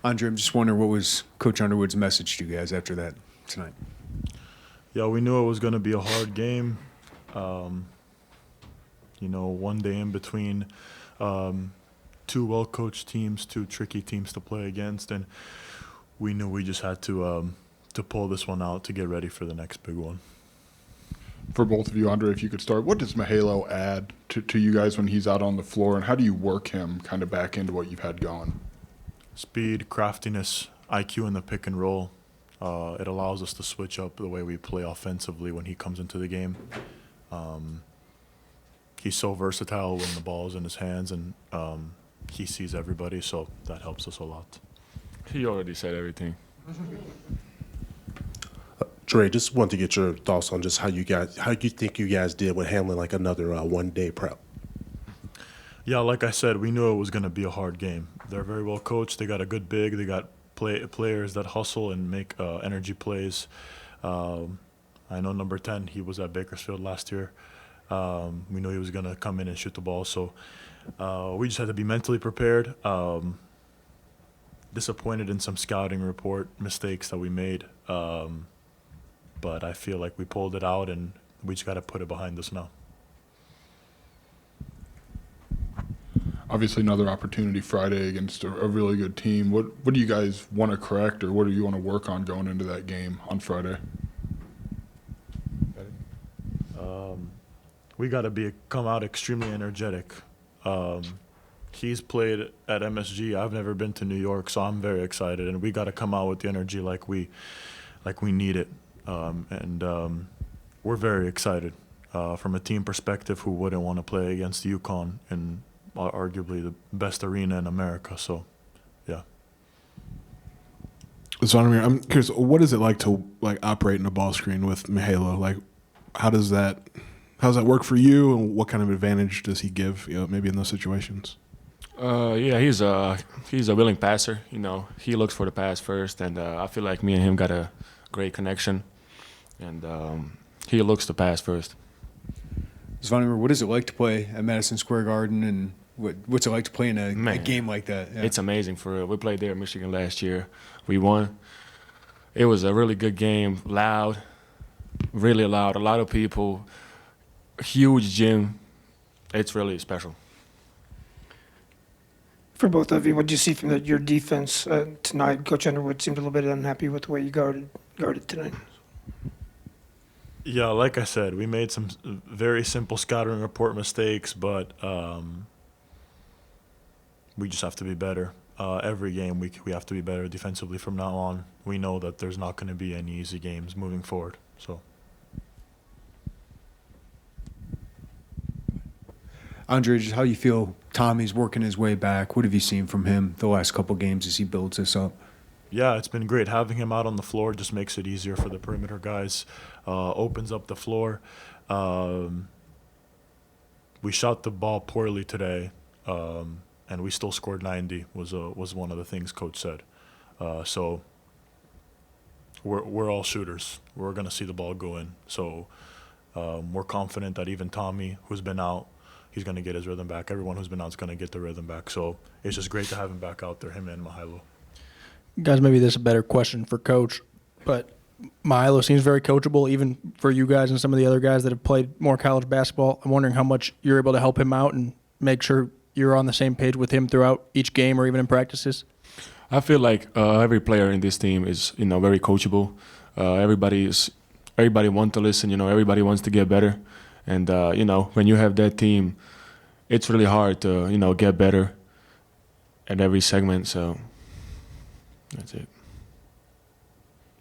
Andre, I'm just wondering, what was Coach Underwood's message to you guys after that tonight? Yeah, we knew it was going to be a hard game. One day in between two well-coached teams, two tricky teams to play against, and we knew we just had to pull this one out to get ready for the next big one. For both of you, Andre, if you could start, what does Mihailo add to you guys when he's out on the floor, and how do you work him kind of back into what you've had going? Speed, craftiness, IQ in the pick and roll. It allows us to switch up the way we play offensively when he comes into the game. He's so versatile when the ball is in his hands, and he sees everybody, so that helps us a lot. He already said everything. Dre, just wanted to get your thoughts on just how you think you guys did with handling like another one-day prep. Yeah, like I said, we knew it was going to be a hard game. They're very well coached. They got a good big. They got players that hustle and make energy plays. I know number 10, he was at Bakersfield last year. We knew he was going to come in and shoot the ball. So we just had to be mentally prepared. Disappointed in some scouting report mistakes that we made. But I feel like we pulled it out, and we just got to put it behind us now. Obviously, another opportunity Friday against a really good team. What do you guys want to correct, or what do you want to work on going into that game on Friday? We got to come out extremely energetic. He's played at MSG. I've never been to New York, so I'm very excited, and we got to come out with the energy like we need it. We're very excited. From a team perspective, who wouldn't want to play against UConn in arguably the best arena in America? So, yeah. Zvonimir, I'm curious, what is it like to operate in a ball screen with Mihailo? Like, how does that work for you, and what kind of advantage does he give? Maybe in those situations. Yeah, he's a willing passer. He looks for the pass first, and I feel like me and him got a great connection, and he looks to pass first. Zvonimir, what is it like to play at Madison Square Garden, and what's it like to play in a game like that? Yeah. It's amazing for real. We played there in Michigan last year. We won. It was a really good game, loud, really loud, a lot of people, huge gym. It's really special. For both of you, what did you see from your defense tonight? Coach Underwood seemed a little bit unhappy with the way you guarded tonight. Yeah, like I said, we made some very simple scouting report mistakes, but we just have to be better. Every game we have to be better defensively from now on. We know that there's not going to be any easy games moving forward. So, Andre, just how you feel Tommy's working his way back? What have you seen from him the last couple games as he builds this up? Yeah, it's been great. Having him out on the floor just makes it easier for the perimeter guys, opens up the floor. We shot the ball poorly today, and we still scored 90, was one of the things Coach said. So we're all shooters. We're going to see the ball go in. So we're confident that even Tommy, who's been out, he's going to get his rhythm back. Everyone who's been out is going to get the rhythm back. So it's just great to have him back out there, him and Mihailo. Guys, maybe this is a better question for Coach, but Mihailo seems very coachable, even for you guys and some of the other guys that have played more college basketball. I'm wondering how much you're able to help him out and make sure you're on the same page with him throughout each game or even in practices. I feel like every player in this team is, very coachable. Everybody wants to listen. Everybody wants to get better, and when you have that team, it's really hard to get better at every segment. So that's it.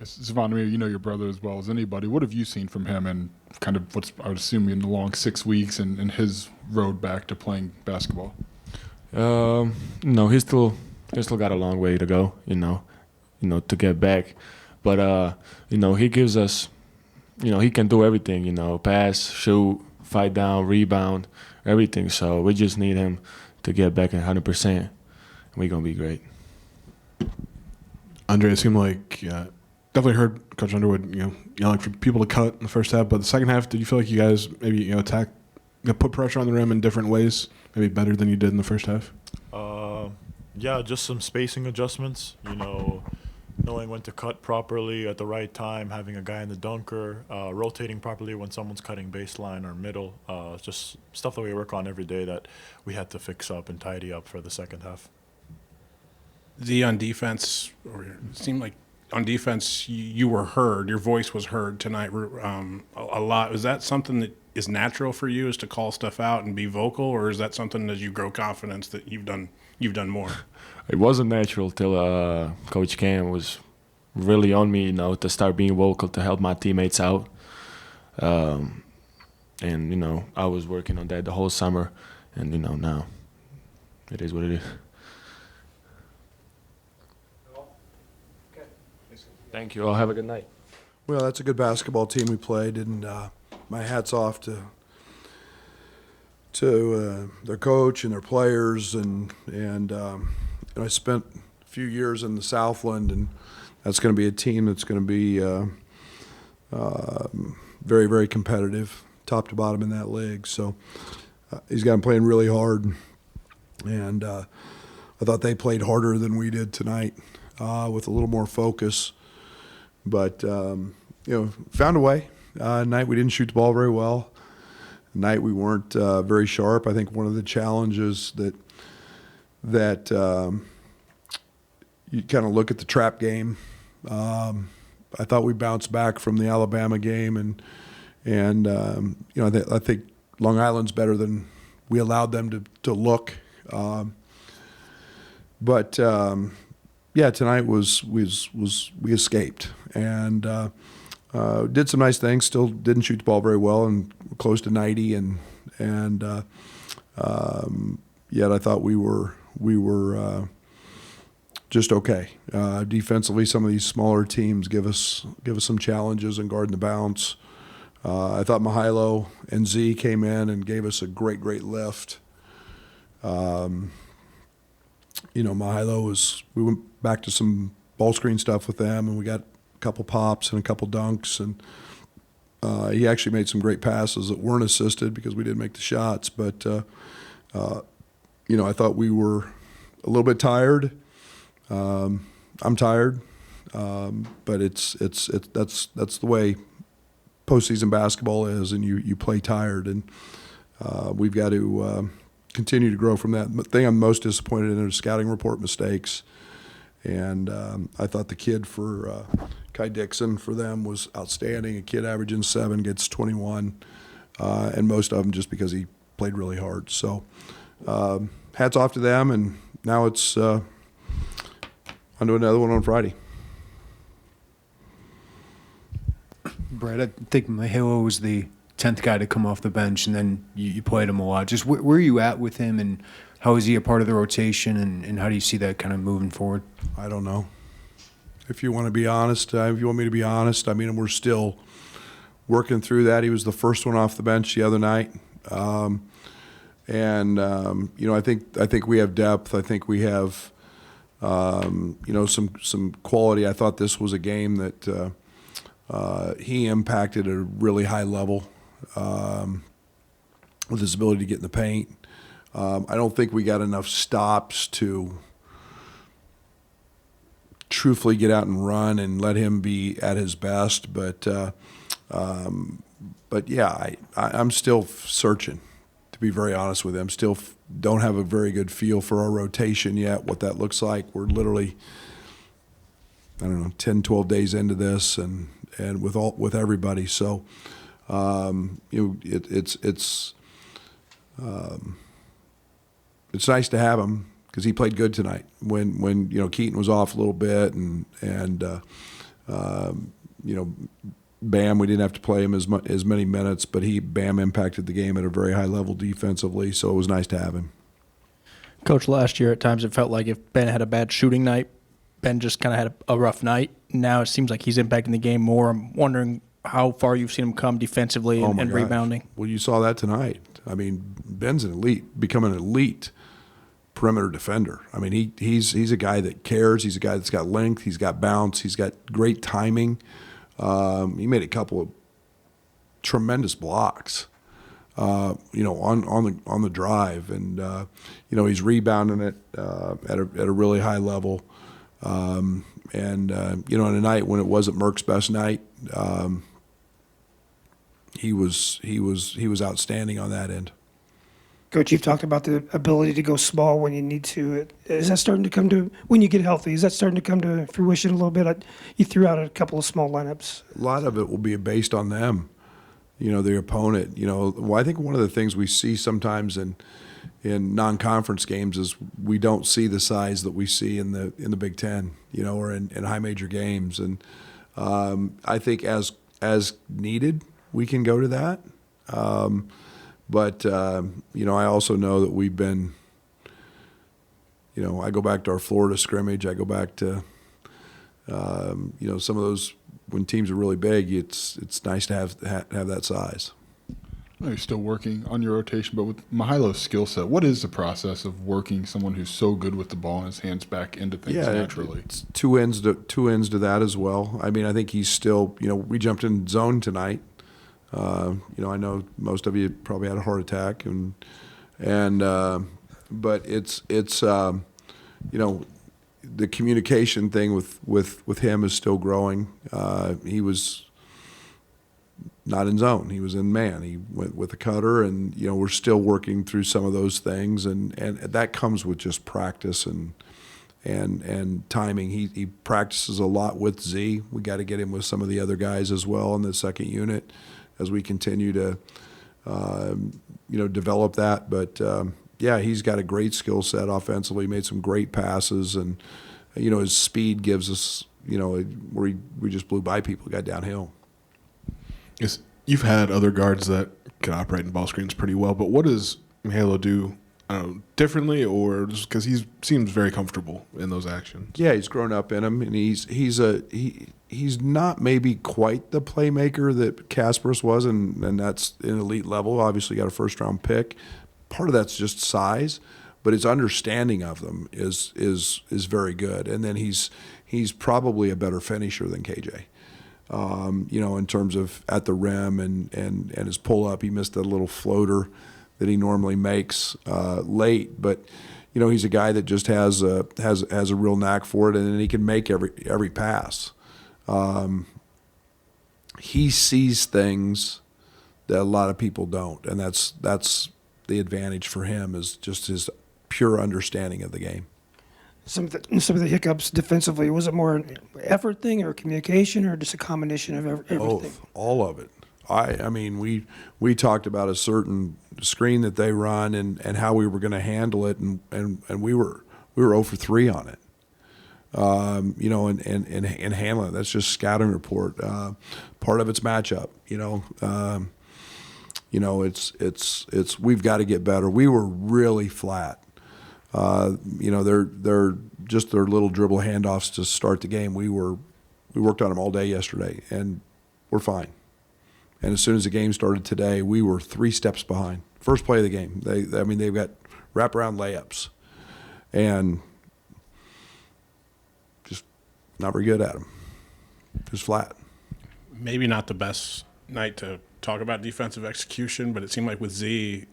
Zvonimir, you know your brother as well as anybody. What have you seen from him, and kind of what's, I would assume, in the long 6 weeks and his road back to playing basketball? He still got a long way to go, to get back. But he gives us, he can do everything, pass, shoot, fight down, rebound, everything. So we just need him to get back at 100%, and we're gonna be great. Andre, it seemed like definitely heard Coach Underwood, yelling for people to cut in the first half, but the second half, did you feel like you guys maybe put pressure on the rim in different ways, maybe better than you did in the first half? Yeah, just some spacing adjustments, knowing when to cut properly at the right time, having a guy in the dunker, rotating properly when someone's cutting baseline or middle, just stuff that we work on every day that we had to fix up and tidy up for the second half. On defense, or it seemed like on defense, you were heard, your voice was heard tonight a lot. Is that something that is natural for you, is to call stuff out and be vocal, or is that something as you grow confidence that you've done more? It wasn't natural till Coach Cam was really on me, to start being vocal to help my teammates out. And I was working on that the whole summer, and now it is what it is. Thank you all. Have a good night. Well, that's a good basketball team we played, and my hat's off to their coach and their players, and I spent a few years in the Southland, and that's going to be a team that's going to be very, very competitive, top to bottom in that league. So he's got them playing really hard, and I thought they played harder than we did tonight, with a little more focus. But found a way. Tonight we didn't shoot the ball very well. Tonight we weren't very sharp. I think one of the challenges that you kind of look at the trap game. I thought we bounced back from the Alabama game, and I think Long Island's better than we allowed them to look. But tonight we escaped and did some nice things. Still didn't shoot the ball very well, and close to 90, and yet I thought we were just okay. Defensively, some of these smaller teams give us some challenges in guarding the bounce. I thought Mihailo and Z came in and gave us a great lift. Mihailo we went back to some ball screen stuff with them, and we got a couple pops and a couple dunks, and he actually made some great passes that weren't assisted because we didn't make the shots. But I thought we were a little bit tired. I'm tired, but that's the way postseason basketball is, and you play tired, and we've got to continue to grow from that. The thing I'm most disappointed in are scouting report mistakes, and I thought the kid for Kai Dixon for them was outstanding. A kid averaging 7, gets 21, and most of them just because he played really hard. So hats off to them, and now it's on to another one on Friday. Brad, I think Mihailo was the 10th guy to come off the bench, and then you played him a lot. Just where are you at with him, and how is he a part of the rotation, and how do you see that kind of moving forward? I don't know. If you want to be honest, if you want me to be honest, I mean, we're still working through that. He was the first one off the bench the other night. I think we have depth. I think we have, some quality. I thought this was a game that he impacted at a really high level with his ability to get in the paint. I don't think we got enough stops to truthfully get out and run and let him be at his best. But yeah, I'm still searching, to be very honest with him. Still don't have a very good feel for our rotation yet, what that looks like. We're literally, 10, 12 days into this, and with everybody. So it's nice to have him because he played good tonight. When Keaton was off a little bit, and Bam, we didn't have to play him as many minutes, but Bam impacted the game at a very high level defensively. So it was nice to have him. Coach, last year at times it felt like if Ben had a bad shooting night, Ben just kind of had a rough night. Now it seems like he's impacting the game more. I'm wondering how far you've seen him come defensively and rebounding. Well, you saw that tonight. I mean, Ben's becoming an elite perimeter defender. I mean, he's a guy that cares. He's a guy that's got length. He's got bounce. He's got great timing. He made a couple of tremendous blocks. on the drive, and he's rebounding it at a really high level. On a night when it wasn't Merck's best night, he was outstanding on that end. Coach, you've talked about the ability to go small when you need to. Is that starting to come to, when you get healthy, is that starting to come to fruition a little bit? You threw out a couple of small lineups. A lot of it will be based on them, the opponent. Well, I think one of the things we see sometimes in non-conference games is we don't see the size that we see in the Big Ten, or in high major games. And I think as needed, we can go to that. But I also know that we've been, I go back to our Florida scrimmage. I go back to, some of those when teams are really big. It's nice to have that size. I know you're still working on your rotation, but with Mihailo's skill set, what is the process of working someone who's so good with the ball in his hands back into things naturally? It's two ends to that as well. I mean, I think he's still, we jumped in zone tonight. I know most of you probably had a heart attack, but it's the communication thing with him is still growing. He was not in zone; he was in man. He went with a cutter, and we're still working through some of those things, and that comes with just practice and timing. He practices a lot with Z. We got to get him with some of the other guys as well in the second unit, as we continue to, develop that. But, he's got a great skill set offensively, made some great passes, and, his speed gives us, where we just blew by people, got downhill. Yes, you've had other guards that can operate in ball screens pretty well, but what does Mihailo do differently, or just because he seems very comfortable in those actions? Yeah, he's grown up in them, and he's not maybe quite the playmaker that Kasparis was, and that's an elite level. Obviously, got a first-round pick. Part of that's just size, but his understanding of them is very good. And then he's probably a better finisher than KJ. In terms of at the rim and his pull-up. He missed a little floater that he normally makes late, but he's a guy that just has a real knack for it, and then he can make every pass. He sees things that a lot of people don't, and that's the advantage for him, is just his pure understanding of the game. Some of the hiccups defensively, was it more an effort thing or communication, or just a combination of everything? Both, all of it. I mean, we talked about a certain screen that they run and how we were going to handle it, and we were 0 for 3 on it. And handling it. That's just scouting report. Part of it's matchup. It's we've got to get better. We were really flat. They're just their little dribble handoffs to start the game. We worked on them all day yesterday, and we're fine. And as soon as the game started today, we were 3 steps behind. First play of the game. They've got wraparound layups, and just not very good at them. Just flat. Maybe not the best night to talk about defensive execution, but it seemed like with Z,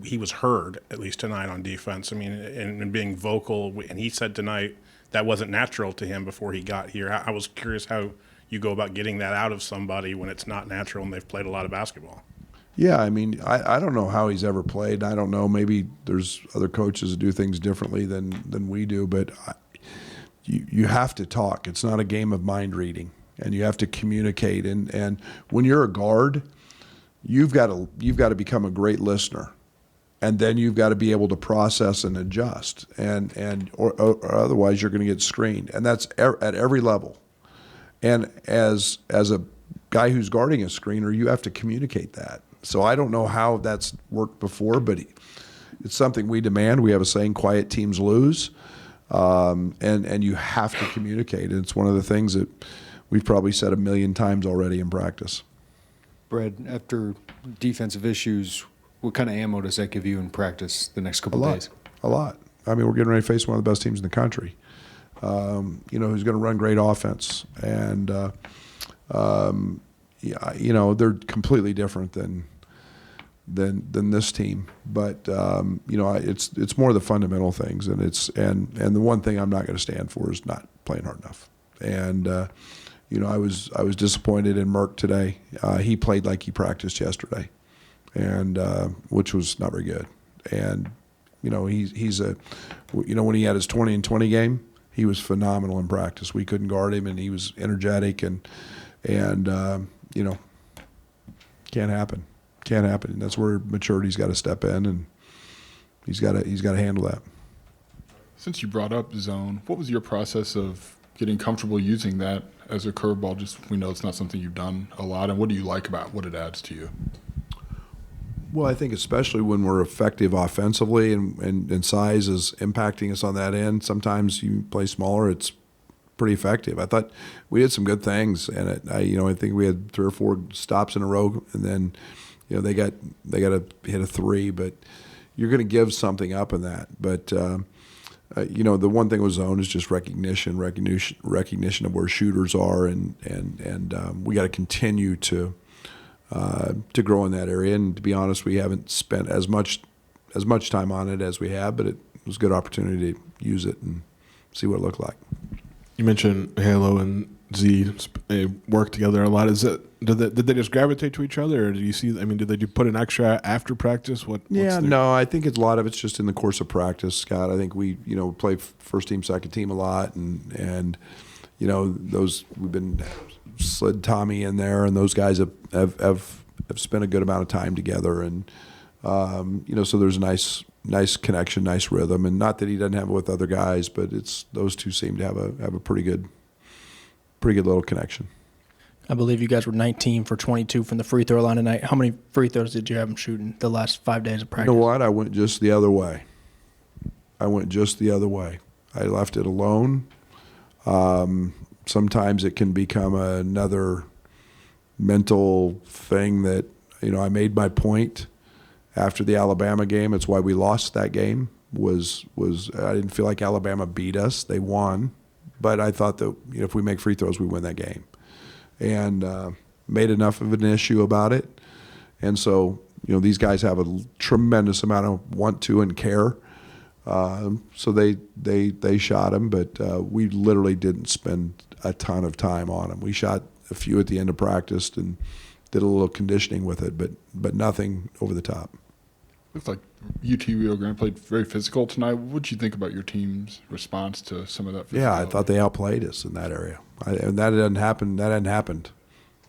he was heard at least tonight on defense. I mean, and being vocal, and he said tonight that wasn't natural to him before he got here. I was curious how you go about getting that out of somebody when it's not natural and they've played a lot of basketball. Yeah, I mean, I don't know how he's ever played. I don't know. Maybe there's other coaches that do things differently than we do, but you have to talk. It's not a game of mind reading, and you have to communicate. And when you're a guard, you've got to become a great listener, and then you've got to be able to process and adjust, or otherwise you're going to get screened, and that's at every level. And as a guy who's guarding a screener, you have to communicate that. So I don't know how that's worked before, but it's something we demand. We have a saying, quiet teams lose, and you have to communicate. And it's one of the things that we've probably said 1 million times already in practice. Brad, after defensive issues, what kind of ammo does that give you in practice the next couple of days? A lot. I mean, we're getting ready to face one of the best teams in the country, who's going to run great offense. And, they're completely different than than this team. But it's more the fundamental things, and the one thing I'm not going to stand for is not playing hard enough. And I was disappointed in Merck today. He played like he practiced yesterday, and which was not very good. And he's when he had his 20 and 20 game, he was phenomenal in practice. We couldn't guard him, and he was energetic and can't happen. Can't happen. And that's where maturity's got to step in, and he's got to handle that. Since you brought up zone, what was your process of getting comfortable using that as a curveball? Just we know it's not something you've done a lot, and what do you like about what it adds to you? Well, I think especially when we're effective offensively and size is impacting us on that end, sometimes you play smaller, it's pretty effective. I thought we did some good things, and I think we had 3 or 4 stops in a row, and then they got to hit a 3, but you're going to give something up in that. But the one thing with zone is just recognition of where shooters are, and we got to continue to grow in that area. And to be honest, we haven't spent as much time on it as we have, but it was a good opportunity to use it and see what it looked like. You mentioned Halo and Z work together a lot. Did they just gravitate to each other, or do you see? I mean, did they put an extra after practice? No, I think a lot of it's just in the course of practice, Scott. I think we play first team, second team a lot, and those we've been slid Tommy in there, and those guys have spent a good amount of time together, and so there's a nice connection, nice rhythm, and not that he doesn't have it with other guys, but it's those two seem to have a pretty good little connection. I believe you guys were 19 for 22 from the free throw line tonight. How many free throws did you have them shooting the last 5 days of practice? You know what? I went just the other way. I left it alone. Sometimes it can become another mental thing that, I made my point after the Alabama game. It's why we lost that game. Was I didn't feel like Alabama beat us. They won. But I thought that if we make free throws, we win that game. And made enough of an issue about it. And so, these guys have a tremendous amount of want to and care. So they shot him, but we literally didn't spend a ton of time on him. We shot a few at the end of practice and did a little conditioning with it, but nothing over the top. Looks like UT Rio Grande played very physical tonight. What did you think about your team's response to some of that physicality? Yeah, I thought they outplayed us in that area. And that hadn't happened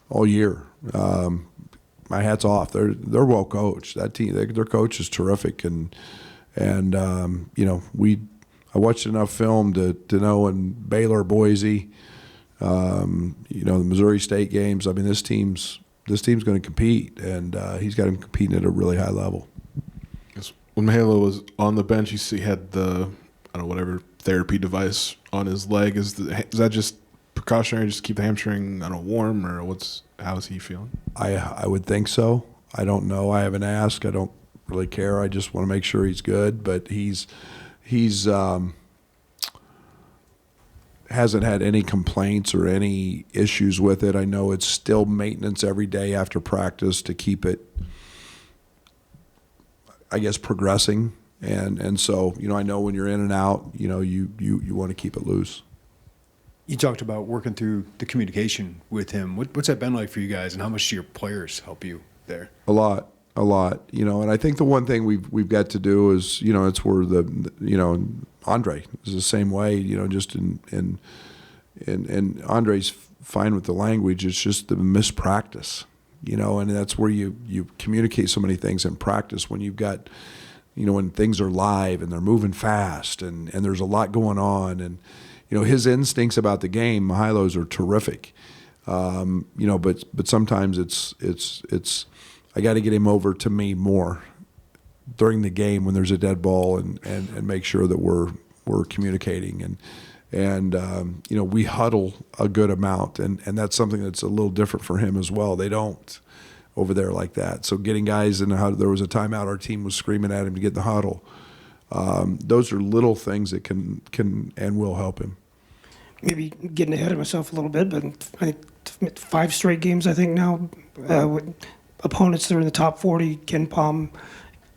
all year. My hat's off. They're well coached. That team, their coach is terrific, and I watched enough film to know in Baylor, Boise, the Missouri State games. I mean, this team's going to compete, and he's got him competing at a really high level. When Mahalo was on the bench, he had the whatever therapy device on his leg. Is that just precautionary, just keep the hamstring warm, or how is he feeling? I would think so. I don't know. I haven't asked. I don't really care. I just want to make sure he's good. But he's hasn't had any complaints or any issues with it. I know it's still maintenance every day after practice to keep it, I guess, progressing. And so, I know when you're in and out, you want to keep it loose. You talked about working through the communication with him. What's that been like for you guys, and how much do your players help you there? A lot. And I think the one thing we've got to do is, it's where Andre is the same way, just in Andre's fine with the language. It's just the mispractice, and that's where you communicate so many things in practice when you've got, when things are live and they're moving fast and there's a lot going on. And, his instincts about the game, Mihail's, are terrific. But sometimes it's I got to get him over to me more during the game when there's a dead ball and make sure that we're communicating and we huddle a good amount and that's something that's a little different for him as well. They don't over there like that. So getting guys in the huddle, there was a timeout, our team was screaming at him to get in the huddle. Those are little things that can and will help him. Maybe getting ahead of myself a little bit, but I think 5 straight games, I think now, opponents that are in the top 40, Ken Palm,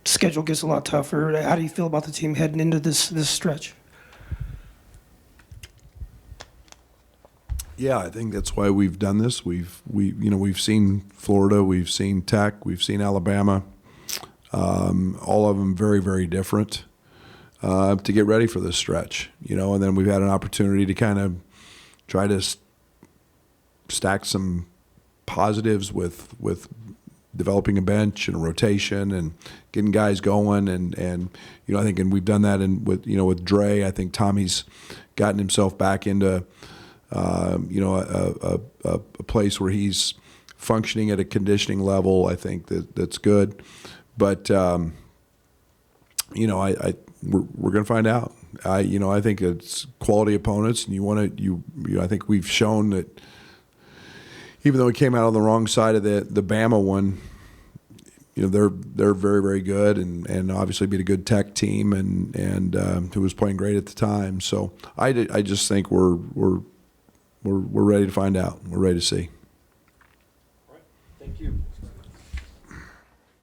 schedule gets a lot tougher. How do you feel about the team heading into this stretch? Yeah, I think that's why we've done this. We've seen Florida, we've seen Tech, we've seen Alabama. All of them very, very different to get ready for this stretch. And then we've had an opportunity to kind of try to stack some positives with developing a bench and a rotation and getting guys going. And I think we've done that with Dre. I think Tommy's gotten himself back into a place where he's functioning at a conditioning level. I think that's good, but we're going to find out. I think it's quality opponents, and I think we've shown that even though we came out on the wrong side of the Bama one, they're very, very good, and obviously beat a good Tech team and who was playing great at the time. So I just think we're ready to find out. We're ready to see. All right. Thank you.